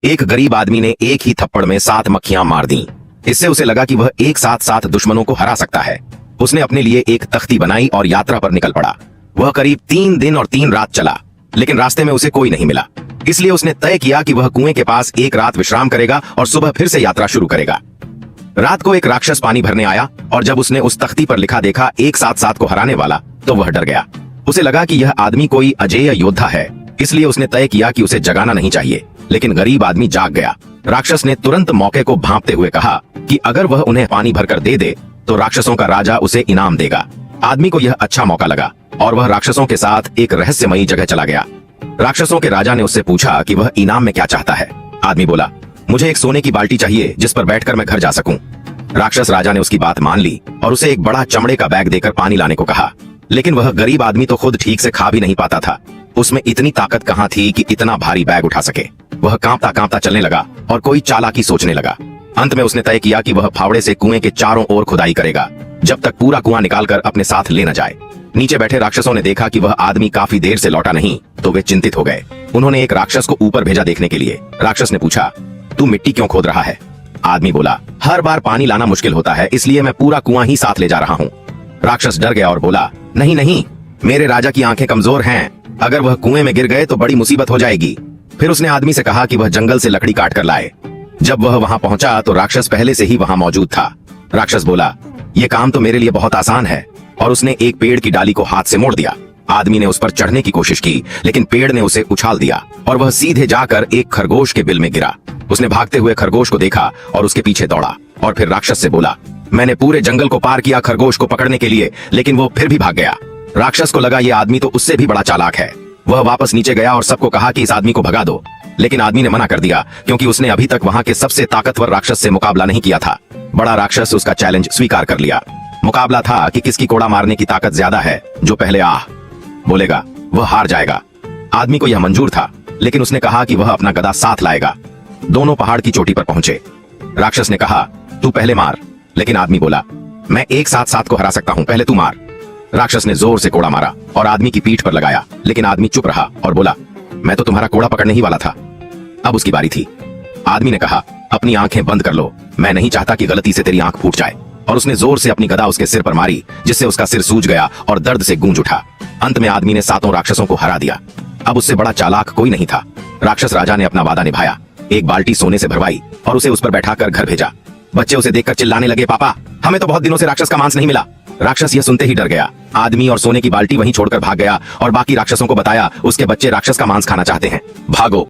एक गरीब आदमी ने एक ही थप्पड़ में 7 मक्खियां मार दी। इससे उसे लगा कि वह एक साथ 7 दुश्मनों को हरा सकता है। उसने अपने लिए एक तख्ती बनाई और यात्रा पर निकल पड़ा। वह करीब 3 दिन और 3 रात चला, लेकिन रास्ते में उसे कोई नहीं मिला। इसलिए उसने तय किया कि वह कुएं के पास एक रात विश्राम करेगा और सुबह फिर से यात्रा शुरू करेगा। रात को एक राक्षस पानी भरने आया और जब उसने उस तख्ती पर लिखा देखा एक साथ 7 को हराने वाला, तो वह डर गया। उसे लगा कि यह आदमी कोई अजेय योद्धा है, इसलिए उसने तय किया कि उसे जगाना नहीं चाहिए। लेकिन गरीब आदमी जाग गया। राक्षस ने तुरंत मौके को भांपते हुए कहा कि अगर वह उन्हें पानी भरकर दे दे तो राक्षसों का राजा उसे इनाम देगा। आदमी को यह अच्छा मौका लगा और वह राक्षसों के साथ एक रहस्यमयी जगह चला गया। राक्षसों के राजा ने उससे पूछा कि वह इनाम में क्या चाहता है। आदमी बोला, मुझे एक सोने की बाल्टी चाहिए जिस पर बैठकर मैं घर जा सकूं। राक्षस राजा ने उसकी बात मान ली और उसे एक बड़ा चमड़े का बैग देकर पानी लाने को कहा। लेकिन वह गरीब आदमी तो खुद ठीक से खा भी नहीं पाता था। उसमें इतनी ताकत कहाँ थी कि इतना भारी बैग उठा सके। वह कांपता कांपता चलने लगा और कोई चालाकी सोचने लगा। अंत में उसने तय किया कि वह फावड़े से कुएं के चारों ओर खुदाई करेगा, जब तक पूरा कुआं निकालकर अपने साथ ले न जाए। नीचे बैठे राक्षसों ने देखा कि वह आदमी काफी देर से लौटा नहीं, तो वे चिंतित हो गए। उन्होंने एक राक्षस को ऊपर भेजा देखने के लिए। राक्षस ने पूछा, तू मिट्टी क्यों खोद रहा है? आदमी बोला, हर बार पानी लाना मुश्किल होता है, इसलिए मैं पूरा कुआं ही साथ ले जा रहा हूँ। राक्षस डर गया और बोला, नहीं नहीं, मेरे राजा की आंखें कमजोर हैं, अगर वह कुएं में गिर गए तो बड़ी मुसीबत हो जाएगी। फिर उसने आदमी से कहा कि वह जंगल से लकड़ी काट कर लाए। जब वह वहां पहुंचा तो राक्षस पहले से ही वहां मौजूद था। राक्षस बोला, यह काम तो मेरे लिए बहुत आसान है, और उसने एक पेड़ की डाली को हाथ से मोड़ दिया। आदमी ने उस पर चढ़ने की कोशिश की, लेकिन पेड़ ने उसे उछाल दिया और वह सीधे जाकर एक खरगोश के बिल में गिरा। उसने भागते हुए खरगोश को देखा और उसके पीछे दौड़ा और फिर राक्षस से बोला, मैंने पूरे जंगल को पार किया खरगोश को पकड़ने के लिए, लेकिन वो फिर भी भाग गया। राक्षस को लगा ये आदमी तो उससे भी बड़ा चालाक है। वह वापस नीचे गया और सबको कहा कि इस आदमी को भगा दो, लेकिन आदमी ने मना कर दिया, क्योंकि उसने अभी तक वहां के सबसे ताकतवर राक्षस से मुकाबला नहीं किया था। बड़ा राक्षस उसका चैलेंज स्वीकार कर लिया। मुकाबला था कि किसकी कोड़ा मारने की ताकत ज्यादा है। जो पहले आह बोलेगा वह हार जाएगा। आदमी को यह मंजूर था, लेकिन उसने कहा कि वह अपना गदा साथ लाएगा। दोनों पहाड़ की चोटी पर पहुंचे। राक्षस ने कहा, तू पहले मार, लेकिन आदमी बोला, मैं एक साथ 7 को हरा सकता हूं, पहले तू मार। राक्षस ने जोर से कोड़ा मारा और आदमी की पीठ पर लगाया, लेकिन आदमी चुप रहा और बोला, मैं तो तुम्हारा कोड़ा पकड़ने ही वाला था। अब उसकी बारी थी। आदमी ने कहा, अपनी आंखें बंद कर लो, मैं नहीं चाहता कि गलती से तेरी आंख फूट जाए। और उसने जोर से अपनी गदा उसके सिर पर मारी, जिससे उसका सिर सूज गया और दर्द से गूंज उठा। अंत में आदमी ने 7 राक्षसों को हरा दिया। अब उससे बड़ा चालाक कोई नहीं था। राक्षस राजा ने अपना वादा निभाया, एक बाल्टी सोने से भरवाई और उसे उस पर बैठाकर घर भेजा। बच्चे उसे देखकर चिल्लाने लगे, पापा, हमें तो बहुत दिनों से राक्षस का मांस नहीं मिला। राक्षस यह सुनते ही डर गया। आदमी और सोने की बाल्टी वहीं छोड़कर भाग गया और बाकी राक्षसों को बताया उसके बच्चे राक्षस का मांस खाना चाहते हैं, भागो।